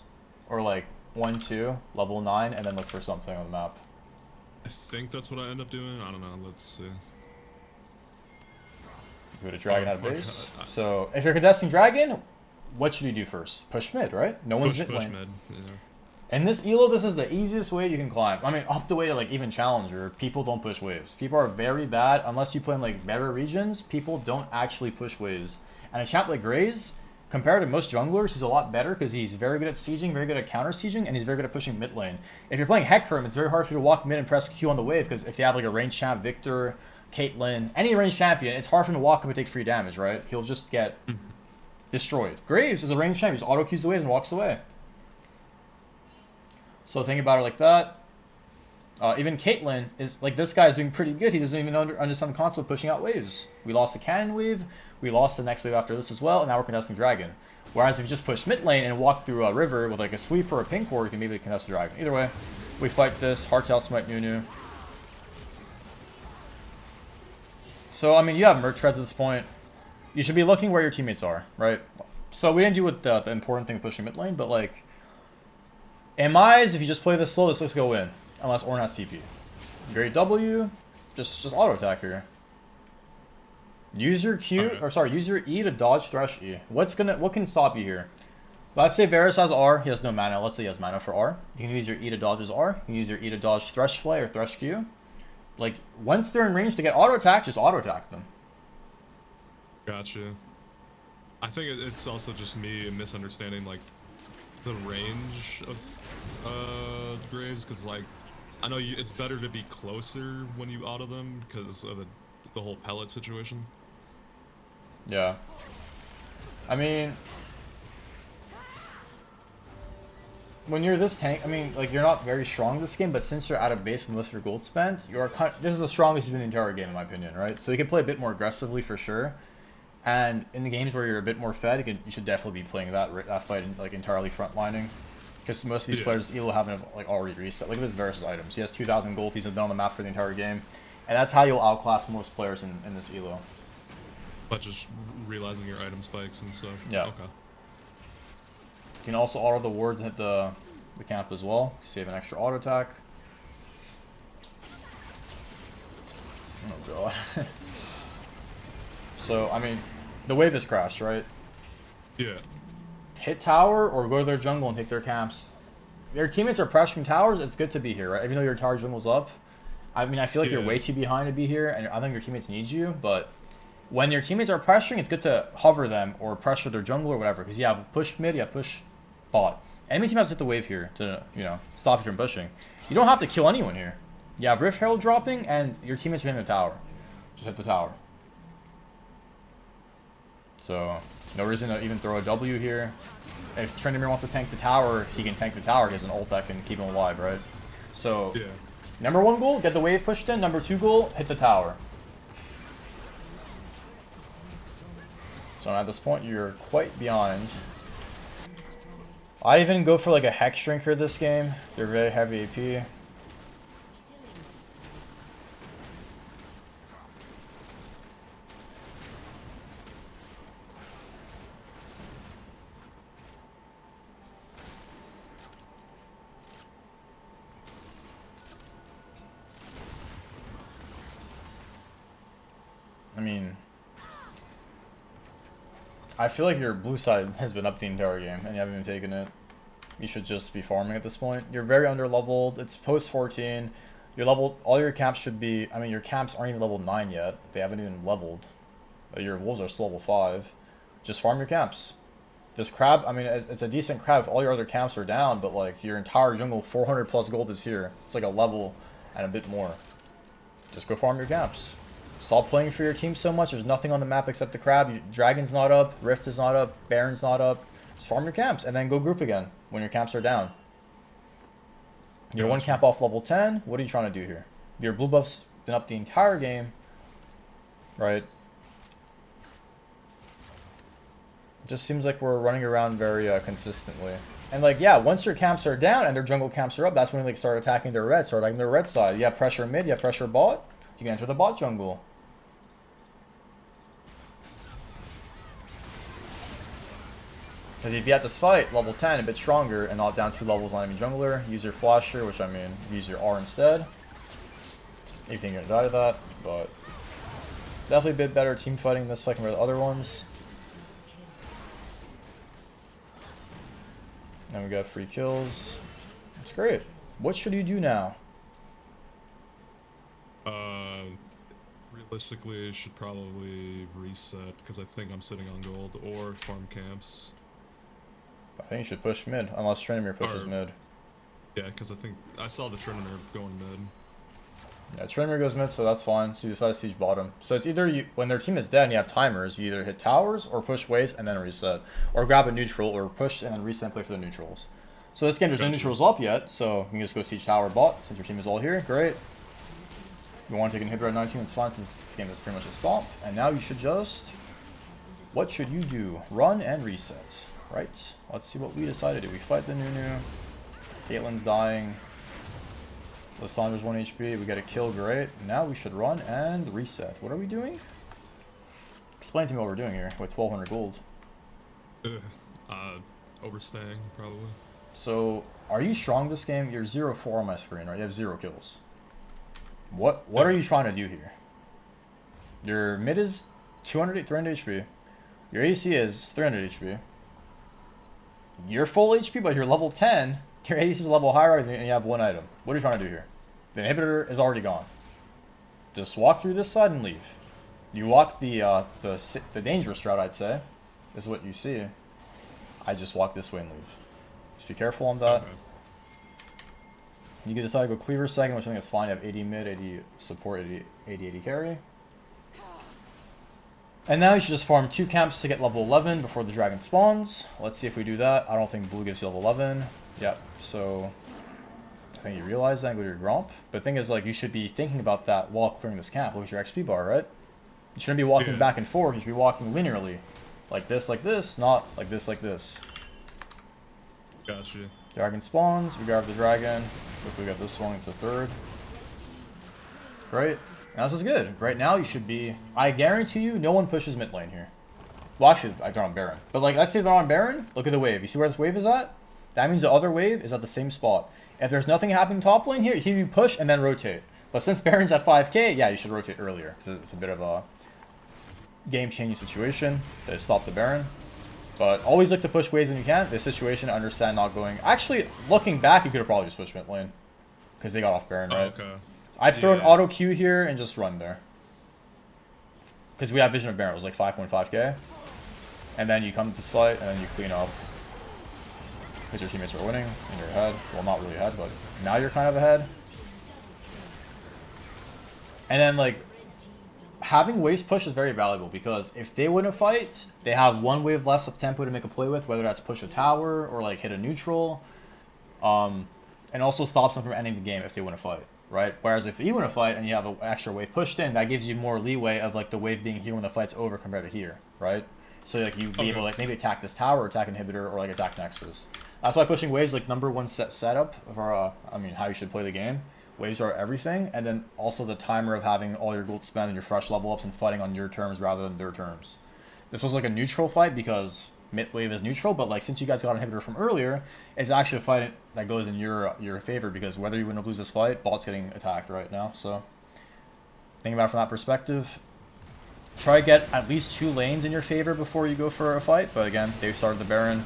or like 1, 2, level 9, and then look for something on the map. I think that's what I end up doing. I don't know. Let's see. Go to dragon out of base. So if you're contesting dragon, what should you do first? Push mid, right? No one's mid lane. Yeah. In this elo, this is the easiest way you can climb. I mean, up the way to like even challenger, people don't push waves. People are very bad unless you play in like better regions. People don't actually push waves. And a champ like Graves, compared to most junglers, he's a lot better because he's very good at sieging, very good at counter sieging, and he's very good at pushing mid lane. If you're playing Hecarim, it's very hard for you to walk mid and press Q on the wave because if they have like a ranged champ, Victor, Caitlyn, any ranged champion, it's hard for him to walk up and take free damage, right? He'll just get destroyed. Graves is a ranged champion. He just auto Qs the wave and walks away. So think about it like that. Even Caitlyn is like, this guy's doing pretty good. He doesn't even understand the concept of pushing out waves. We lost the cannon wave. We lost the next wave after this as well, and now we're contesting dragon. Whereas if you just push mid lane and walk through a river with like a sweep or a pink ward, you can maybe contest the dragon. Either way, we fight this. Hardtail smite Nunu. So, I mean, you have merc treads at this point. You should be looking where your teammates are, right? So we didn't do with the important thing of pushing mid lane, but like, in my eyes, if you just play this slow, this looks go win. Unless Ornn has TP. Great W. Just auto attack here. Use your Q, or sorry, use your E to dodge Thresh E. What can stop you here? Let's say Varus has R, he has no mana. Let's say he has mana for R. You can use your E to dodge his R. You can use your E to dodge Thresh Flay or Thresh Q. Like, once they're in range to get auto attack, just auto attack them. Gotcha. I think it's also just me misunderstanding like the range of Graves, because like I know it's better to be closer when you auto them because of the whole pellet situation. Yeah. I mean, when you're this tank, I mean, like, you're not very strong this game, but since you're out of base from most of your gold spent, this is the strongest you've been in the entire game, in my opinion, right? So you can play a bit more aggressively for sure. And in the games where you're a bit more fed, you should definitely be playing that fight like entirely frontlining. Because most of these players, Elo haven't like already reset. Look at his Varus' items. He has 2,000 gold. He's been on the map for the entire game. And that's how you'll outclass most players in this Elo. But just realizing your item spikes and stuff. Yeah. Okay. You can also auto the wards and hit the camp as well. Save an extra auto attack. Oh god. So, I mean, the wave is crashed, right? Yeah. Hit tower or go to their jungle and take their camps. Their teammates are pressuring towers, it's good to be here, right? Even though your tower jungle's up. I mean, I feel like you're way too behind to be here, and I think your teammates need you, but when your teammates are pressuring, it's good to hover them or pressure their jungle or whatever, because you have push mid, you have push bot. Enemy team has to hit the wave here to, you know, stop you from pushing. You don't have to kill anyone here. You have Rift Herald dropping, and your teammates are hitting the tower. Just hit the tower. So, no reason to even throw a W here. If Tryndamere wants to tank the tower, he can tank the tower. He has an ult that can keep him alive, right? So, number 1 goal, get the wave pushed in. Number 2 goal, hit the tower. So at this point, you're quite behind. I even go for like a Hex Drinker this game. They're very heavy AP. I mean, I feel like your blue side has been up the entire game and you haven't even taken it. You should just be farming at this point. You're very under leveled. It's post 14. Your level, all your camps should be, I mean, your camps aren't even level 9 yet. They haven't even leveled. Your wolves are still level 5. Just farm your camps. This crab, I mean, it's a decent crab if all your other camps are down, but like your entire jungle, 400 plus gold is here. It's like a level and a bit more. Just go farm your camps. Stop playing for your team so much. There's nothing on the map except the crab. Dragon's not up. Rift is not up. Baron's not up. Just farm your camps and then go group again when your camps are down. You're 1 camp off level 10. What are you trying to do here? Your blue buff's been up the entire game. Right? It just seems like we're running around very consistently. And like, yeah, once your camps are down and their jungle camps are up, that's when they like, start attacking their red. Start attacking their red side. You have pressure mid. You have pressure bot. You can enter the bot jungle. Because if you have this fight, level 10, a bit stronger, and not down 2 levels on enemy jungler, use your flasher, which I mean, use your R instead. If you think you're gonna die to that, but definitely a bit better team fighting this fight compared to other ones. And we got free kills. It's great. What should you do now? Realistically, I should probably reset because I think I'm sitting on gold or farm camps. I think you should push mid, unless Trinimir pushes mid. Yeah, because I think I saw the Trinimir going mid. Yeah, Trinimir goes mid, so that's fine. So you decide to siege bottom. So it's either you, when their team is dead and you have timers, you either hit towers or push waves and then reset. Or grab a neutral or push and then reset and play for the neutrals. So this game, there's no neutrals up yet, so you can just go siege tower bot since your team is all here. Great. You want to take an inhibitor at 19, it's fine since this game is pretty much a stomp. And now you should just... What should you do? Run and reset. Right? Let's see what we decided to do. We fight the Nunu. Caitlyn's dying. Lissandra's 1 HP. We get a kill, great. Now we should run and reset. What are we doing? Explain to me what we're doing here with 1200 gold. Overstaying, probably. So, are you strong this game? You're 0-4 on my screen, right? You have 0 kills. What are you trying to do here? Your mid is 300 HP. Your AC is 300 HP. You're full HP, but you're level 10. Your AC is a level higher, and you have 1 item. What are you trying to do here? The inhibitor is already gone. Just walk through this side and leave. You walk the dangerous route, I'd say. This is what you see. I just walk this way and leave. Just be careful on that. Okay. You can decide to go cleaver second, which I think is fine. You have 80 mid, 80 support, 80 carry. And now you should just farm 2 camps to get level 11 before the dragon spawns. Let's see if we do that. I don't think blue gives you level 11. Yep, so I think you realize that and go to your Gromp. But the thing is, like, you should be thinking about that while clearing this camp. Look at your XP bar, right? You shouldn't be walking back and forth. You should be walking linearly. Like this, not like this. Gotcha. Dragon spawns, we grab the dragon. If we got this one, it's a 3rd. Great. Now this is good. Right now you should be... I guarantee you, no one pushes mid lane here. Well, actually, I draw on Baron. But like, let's say they're on Baron, look at the wave. You see where this wave is at? That means the other wave is at the same spot. If there's nothing happening top lane here you push and then rotate. But since Baron's at 5k, yeah, you should rotate earlier. Because it's a bit of a game-changing situation to stop the Baron. But always look to push waves when you can. This situation, I understand not going... Actually, looking back, you could have probably just pushed mid lane. Because they got off Baron, right? Okay. I'd throw an auto Q here and just run there. Because we have Vision of Baron. It was like 5.5k. And then you come to this fight, and then you clean up. Because your teammates are winning, and you're ahead. Well, not really ahead, but now you're kind of ahead. And then, like... Having waves push is very valuable because if they win a fight, they have 1 wave less of tempo to make a play with, whether that's push a tower or like hit a neutral, and also stops them from ending the game if they win a fight, right? Whereas if you win a fight and you have an extra wave pushed in, that gives you more leeway of like the wave being here when the fight's over compared to here, right? So like you'd be able to like maybe attack this tower, attack inhibitor, or like attack Nexus. That's why pushing waves like #1 setup for I mean how you should play the game. Waves are everything, and then also the timer of having all your gold spent and your fresh level ups and fighting on your terms rather than their terms. This was like a neutral fight because mid wave is neutral, but like since you guys got an inhibitor from earlier, it's actually a fight that goes in your favor because whether you win or lose this fight, bot's getting attacked right now. So think about it from that perspective. Try to get at least 2 lanes in your favor before you go for a fight, but again, they started the Baron,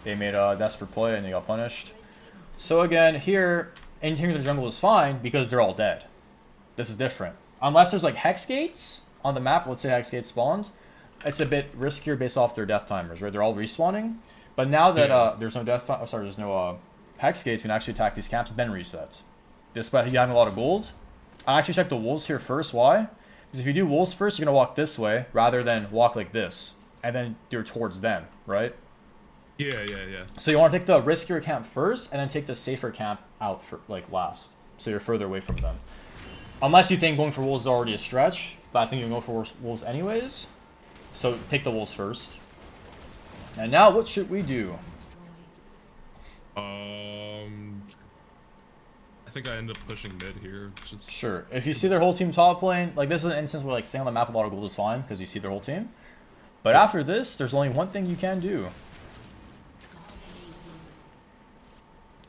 they made a desperate play and they got punished. So again, here... Anything in the jungle is fine because they're all dead. This is different. Unless there's like Hex Gates on the map, let's say Hex Gates spawned, it's a bit riskier based off their death timers, right? They're all respawning. But now that there's no there's no Hex Gates, you can actually attack these camps, then reset. Despite you having a lot of gold. I actually check the wolves here first. Why? Because if you do wolves first, you're gonna walk this way rather than walk like this. And then you're towards them, right? Yeah. So you want to take the riskier camp first, and then take the safer camp out for like last, so you're further away from them. Unless you think going for wolves is already a stretch, but I think you can go for wolves anyways. So take the wolves first. And now, what should we do? I think I end up pushing mid here. Just... Sure. If you see their whole team top lane, like this is an instance where like staying on the map with a lot of gold is fine because you see their whole team. But after this, there's only one thing you can do.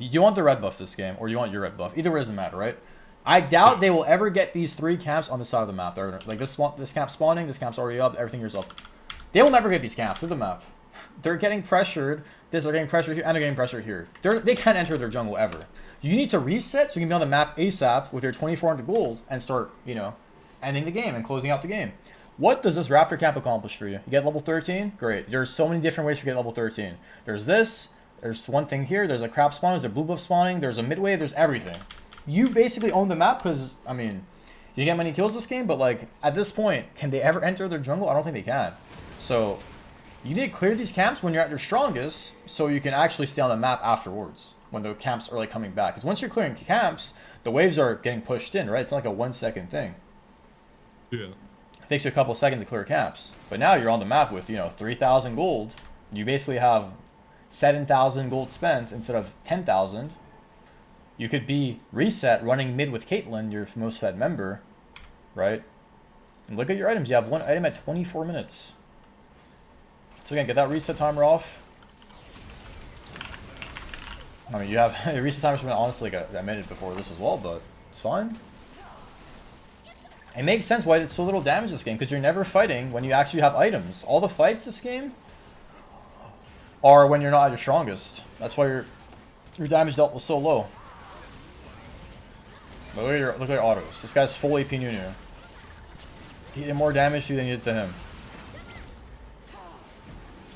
You want the red buff this game, or you want your red buff. Either way doesn't matter, right? I doubt they will ever get these 3 camps on the side of the map. They're like this camp spawning, this camp's already up, everything here's up. They will never get these camps through the map. They're getting pressured. They're getting pressured here, and they're getting pressured here. They can't enter their jungle ever. You need to reset so you can be on the map ASAP with your 2400 gold and start, you know, ending the game and closing out the game. What does this Raptor camp accomplish for you? You get level 13? Great. There's so many different ways to get level 13. There's this. There's one thing here. There's a crap spawn. There's a blue buff spawning. There's a midway. There's everything. You basically own the map because, I mean, you get many kills this game, but, like, at this point, can they ever enter their jungle? I don't think they can. So, you need to clear these camps when you're at your strongest so you can actually stay on the map afterwards when the camps are, like, coming back. Because once you're clearing camps, the waves are getting pushed in, right? It's not like a 1 second thing. Yeah. It takes you a couple seconds to clear camps. But now you're on the map with, you know, 3,000 gold. You basically have 7,000 gold spent instead of 10,000. You could be reset running mid with Caitlyn, your most fed member, right? And look at your items. You have 1 item at 24 minutes. So again, get that reset timer off. I mean, you have the reset timer's been honestly like a minute before this as well, but it's fine. It makes sense why it's so little damage this game, because you're never fighting when you actually have items. All the fights this game are when you're not at your strongest. That's why your damage dealt was so low. But look at your autos. This guy's full AP Nunu. He did more damage to you than you did to him.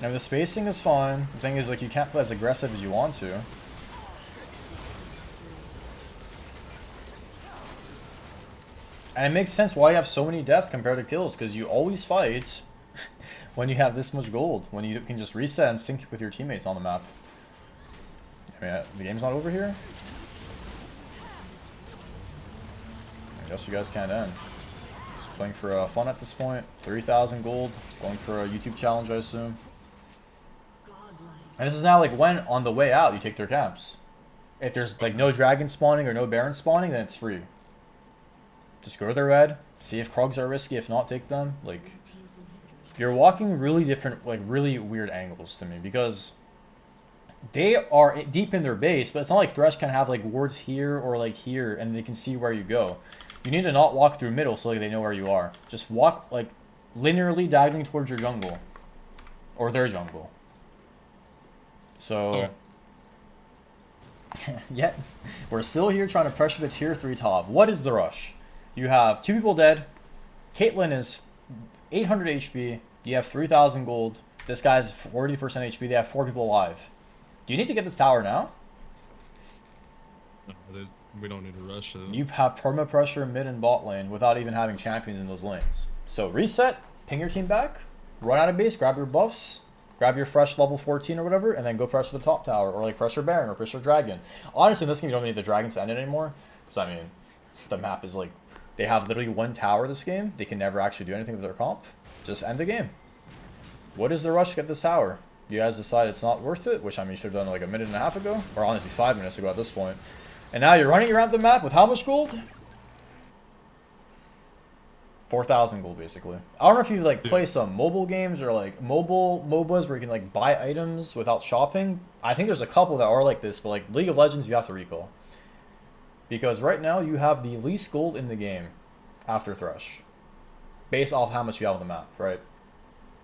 Now the spacing is fine. The thing is, like, you can't play as aggressive as you want to. And it makes sense why you have so many deaths compared to kills, because you always fight when you have this much gold, when you can just reset and sync with your teammates on the map. I mean, the game's not over here? I guess you guys can't end. Just playing for fun at this point. 3,000 gold, going for a YouTube challenge, I assume. And this is now, like, when on the way out you take their camps. If there's, like, no dragon spawning or no baron spawning, then it's free. Just go to the red, see if Krogs are risky, if not, take them. Like, you're walking really different, like, really weird angles to me, because they are deep in their base, but it's not like Thresh can have, like, wards here or, like, here, and they can see where you go. You need to not walk through middle so, like, they know where you are. Just walk, like, linearly diagonally towards your jungle. Or their jungle. So, yet, we're still here trying to pressure the tier 3 top. What is the rush? You have 2 people dead. Caitlyn is 800 HP. You have 3,000 gold. This guy's 40% HP. They have 4 people alive. Do you need to get this tower now? We don't need to rush it. You have perma pressure mid and bot lane without even having champions in those lanes. So reset, ping your team back, run out of base, grab your buffs, grab your fresh level 14 or whatever, and then go pressure the top tower, or like pressure Baron or pressure Dragon. Honestly, in this game, you don't need the Dragons to end it anymore. Because, I mean, the map is like, they have literally 1 tower this game. They can never actually do anything with their comp. Just end the game. What is the rush to get this tower? You guys decide it's not worth it, which, I mean, you should have done like a minute and a half ago, or honestly 5 minutes ago at this point. And now you're running around the map with how much gold? 4,000 gold, basically. I don't know if you like play some mobile games or like mobile MOBAs where you can like buy items without shopping. I think there's a couple that are like this, but like League of Legends, you have to recall. Because right now you have the least gold in the game after Thresh. Based off how much you have on the map, right?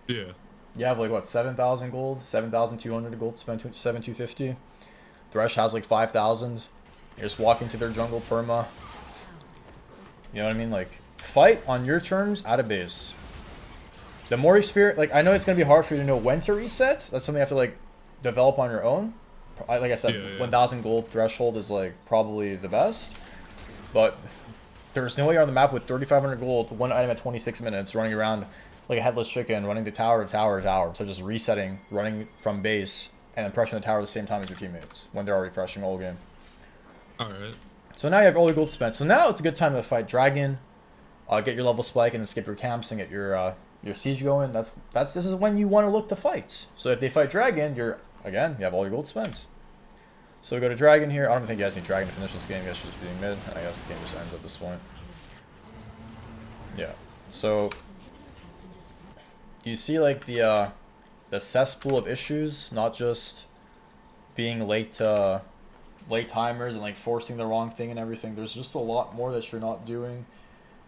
Yeah. You have like what, 7,000 gold? 7,200 gold, spend 7,250. Thresh has like 5,000. You're just walking to their jungle perma. You know what I mean? Like, fight on your terms at a base. The more experience, like, I know it's going to be hard for you to know when to reset. That's something you have to like develop on your own. Like I said, 1,000 gold threshold is like probably the best. But there's no way you're on the map with 3,500 gold, 1 item at 26 minutes, running around like a headless chicken, running the tower to tower to tower. So just resetting, running from base, and then pressuring the tower at the same time as your teammates when they're already pressuring all game. Alright. So now you have all your gold spent. So now it's a good time to fight Dragon, get your level spike, and then skip your camps and get your siege going. This is when you want to look to fight. So if they fight Dragon, you have all your gold spent. So we go to Dragon here. I don't think you guys need Dragon to finish this game. You guys should just be mid. And I guess the game just ends at this point. Yeah. So you see like the cesspool of issues, not just being late to late timers and like forcing the wrong thing and everything. There's just a lot more that you're not doing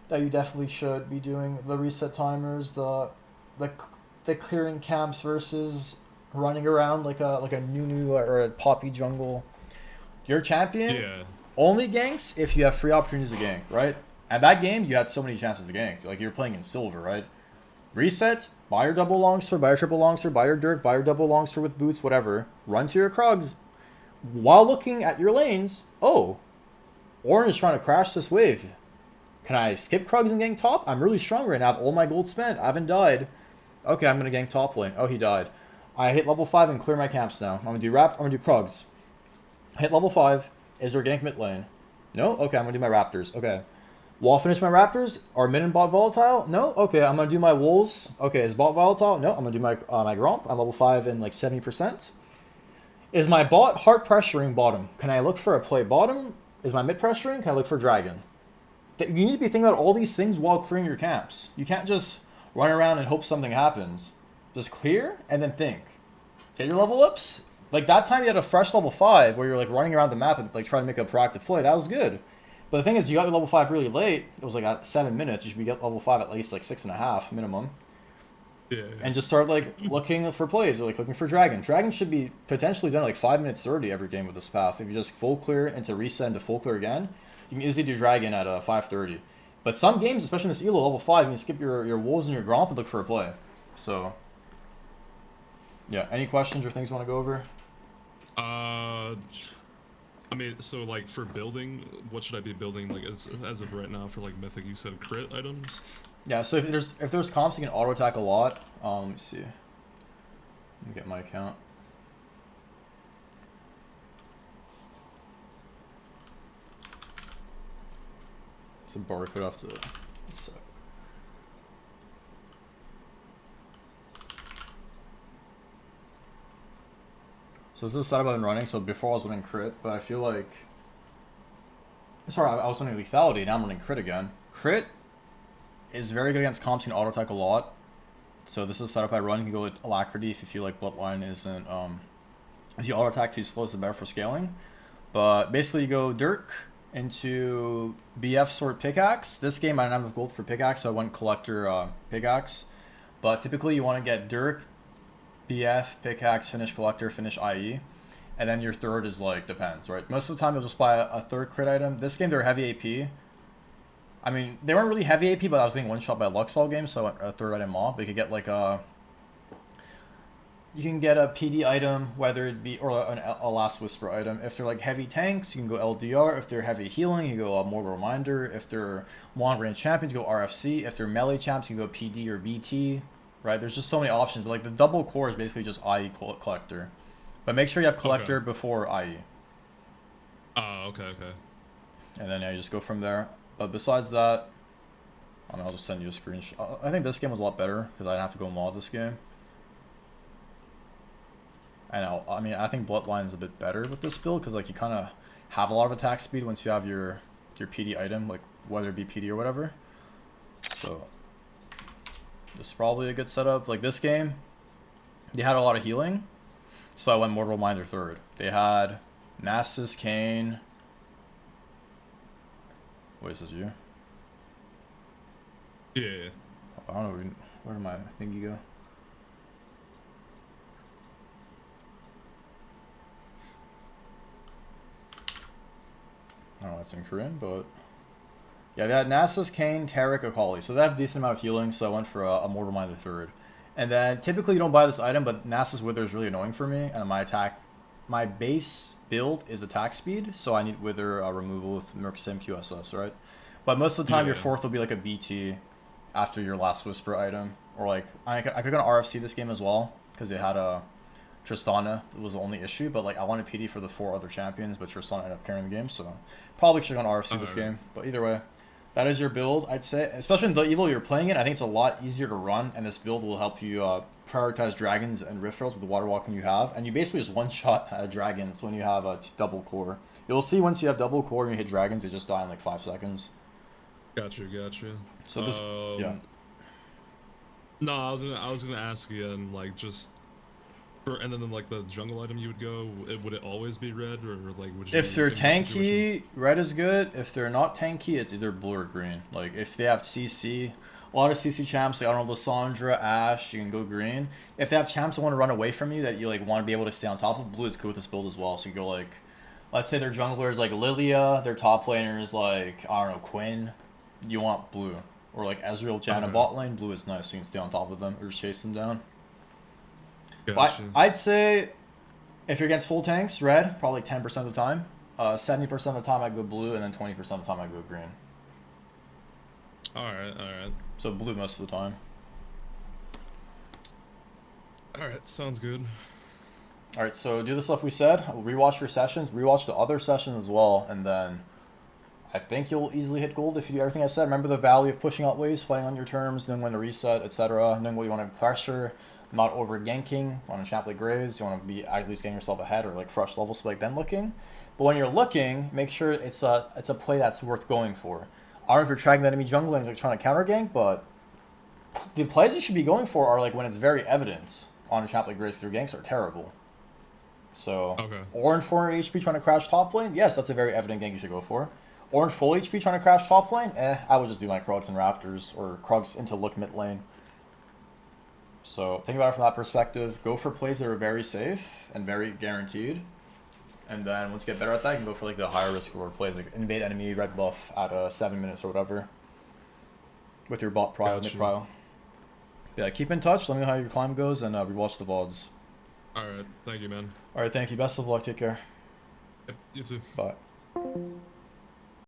that you definitely should be doing. The reset timers, the clearing camps versus running around like a Nunu or a Poppy jungle. Your champion Yeah. only ganks if you have free opportunities to gank, right? At that game, you had so many chances to gank. Like, you're playing in silver, right? Reset, buy your double longsword, buy your triple longsword, buy your dirk, buy your double longsword with boots, whatever. Run to your Krugs. While looking at your lanes, oh, Orin is trying to crash this wave. Can I skip Krugs and gank top? I'm really strong right now. I have all my gold spent. I haven't died. Okay, I'm going to gank top lane. Oh, he died. I hit level 5 and clear my camps now. I'm going to do Krugs. Hit level 5. Is there gank mid lane? No? Okay, I'm going to do my Raptors. Okay. Wall finish my Raptors? Are mid and bot volatile? No? Okay, I'm going to do my Wolves. Okay, is bot volatile? No, I'm going to do my my Gromp. I'm level 5 and like 70%. Is my bot heart pressuring bottom? Can I look for a play bottom? Is my mid pressuring? Can I look for Dragon? You need to be thinking about all these things while clearing your camps. You can't just run around and hope something happens. Just clear and then think. Get your level ups. Like that time you had a fresh level 5 where you're like running around the map and like trying to make a proactive play. That was good. But the thing is, you got your level 5 really late. It was like at 7 minutes. You should be at level 5 at least like 6.5 minimum. Yeah. And just start like looking for plays or like looking for Dragon. Dragon should be potentially done like 5 minutes 30 every game with this path. If you just full clear into reset into full clear again, you can easily do Dragon at 5:30. But some games, especially in this Elo level 5, you can skip your Wolves and your Gromp and look for a play. So, yeah. Any questions or things you want to go over? I mean, so like for building, what should I be building like as of right now for like mythic? You said crit items. Yeah. So if there's comps you can auto attack a lot. Let me see. Let me get my account. It's a barcode off the. Let's see. So this is the setup I've been running. So before I was running crit, but I feel like... Sorry, I was running lethality, now I'm running crit again. Crit is very good against comps, you can auto-attack a lot. So this is the setup I run. You can go with Alacrity if you feel like Bloodline isn't... if you auto-attack too slow, it's better for scaling. But basically you go Dirk into BF Sword Pickaxe. This game I didn't have enough gold for Pickaxe, so I went Collector Pickaxe. But typically you want to get Dirk, BF, Pickaxe, finish Collector, finish IE. And then your third is like, depends, right? Most of the time you'll just buy a third crit item. This game they're heavy AP. I mean, they weren't really heavy AP, but I was getting one shot by Lux all game, so I went a third item mob. But you could get like a... You can get a PD item, whether it be, or a Last Whisper item. If they're like heavy tanks, you can go LDR. If they're heavy healing, you go a Mortal Reminder. If they're long range champions, you go RFC. If they're melee champs, you can go PD or BT. Right? There's just so many options. But like the double core is basically just IE Collector. But make sure you have Collector before IE. Okay. And then yeah, you just go from there. But besides that, I mean, I'll just send you a screenshot. I think this game was a lot better because I didn't have to go mod this game. And I mean, I think Bloodline is a bit better with this build because like you kind of have a lot of attack speed once you have your PD item, like whether it be PD or whatever. So this is probably a good setup. Like this game, they had a lot of healing, so I went Mortal Reminder third. They had Nasus, Kane. Wait, is this you? Yeah. I don't know where did my thingy go? I don't know, it's in Korean, but yeah, they had Nasus, Kane, Tarek, Akali. So they have a decent amount of healing, so I went for a Mortal Reminder third. And then typically you don't buy this item, but Nasus Wither is really annoying for me, and my base build is attack speed, so I need Wither removal with Merc Sim QSS, right? But most of the time your fourth will be like a BT after your Last Whisper item, or like I could go to RFC this game as well because they had a Tristana was the only issue, but like I wanted PD for the 4 other champions, but Tristana ended up carrying the game, so probably should have gone RFC this game. But either way, that is your build, I'd say. Especially in the Evo you're playing it, I think it's a lot easier to run, and this build will help you prioritize dragons and rift rails with the water walking you have, and you basically just one-shot dragons when you have a double core. You'll see once you have double core and you hit dragons, they just die in like 5 seconds. Gotcha. So this, yeah. No, I was gonna ask again, like just And then like the jungle item you would go, would it always be red, or like would you? If they're in what situations? tanky, red is good. If they're not tanky, it's either blue or green. Like if they have CC, a lot of CC champs, like I don't know, Lissandra, Ashe, you can go green. If they have champs that want to run away from you that you like want to be able to stay on top of, blue is good with this build as well. So you go like, let's say their jungler is like Lilia, their top laner is like I don't know Quinn, you want blue. Or like Ezreal, Janna bot lane, blue is nice, so you can stay on top of them or just chase them down. Gotcha. But I'd say if you're against full tanks, red, probably 10% of the time. 70% of the time I go blue, and then 20% of the time I go green. Alright, alright. So blue most of the time. Alright, sounds good. Alright, so do the stuff we said. Rewatch your sessions, rewatch the other sessions as well, and then I think you'll easily hit gold if you do everything I said. Remember the value of pushing out waves, fighting on your terms, knowing when to reset, etc., knowing what you want to pressure, not over ganking on a champ like Graves. You want to be at least getting yourself ahead or like fresh level spike then looking. But when you're looking, make sure it's a play that's worth going for. I don't know if you're tracking the enemy jungle and like trying to counter gank, but the plays you should be going for are like when it's very evident on a champ like Graves. Their ganks are terrible. So, Okay. Or in 400 HP trying to crash top lane, yes, that's a very evident gank you should go for. Or in full HP trying to crash top lane, I would just do my Krugs and Raptors or Krugs into look mid lane. So think about it from that perspective. Go for plays that are very safe and very guaranteed. And then once you get better at that, you can go for like the higher risk reward plays, like invade enemy, red buff at 7 minutes or whatever. With your bot prio, mid prio. Yeah, keep in touch. Let me know how your climb goes, and rewatch the VODs. Alright, thank you, man. Alright, thank you. Best of luck. Take care. Yep, you too. Bye.